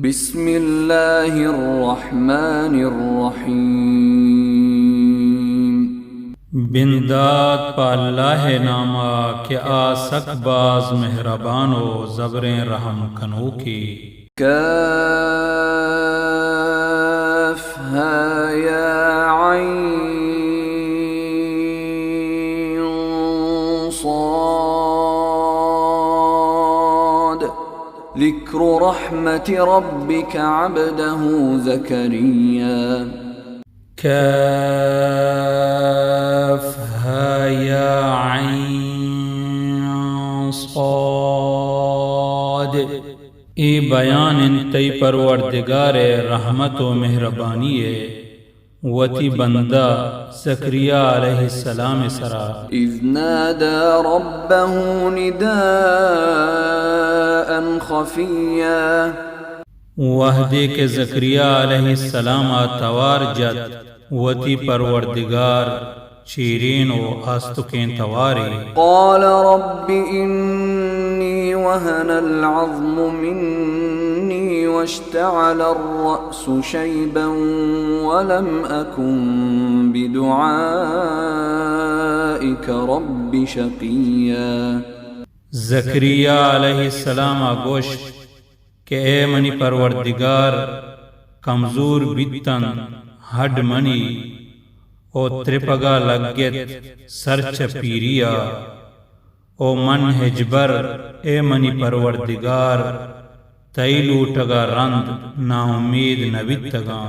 बिस्मिल्लाहिर्रहमानिर्रहीम। बिंदात पाल्लाह नामा के आसक बाज मेहरबानो ज़बरें रहम कनो की। काफ हा या ऐन साद ज़िक्र रहमति रब्बिक अब्दहु ज़करिया। काफ हा या ऐन साद। ए बयान इंतई परवरदिगार रहमत व मेहरबानी है वती बंदा ज़करिया अलैहिस्सलाम सरा इज़ नादा रब्बहु निदाअन खफिया। वहदे के ज़करिया अलैहिस्सलाम तवार जत वती परवरदिगार शीरीन व आस्तुकें तवारी। क़ाल रब्बि इन्नी वहनल अज़्मु मिन्नी वश्तअल अर्रअसु शैबन वलम अकुन बिदुआइक रब्बि शक़िया। ज़करिया अलैहिस्सलाम गोश के ए मनी परवरदिगार कमजूर बितन हड मनी ओ त्रिपगा लगत सरच पीरिया ओ मन हिजबर ए मनी परवरदिगार तैलूटगा रंद ना उम्मीद नबितगा।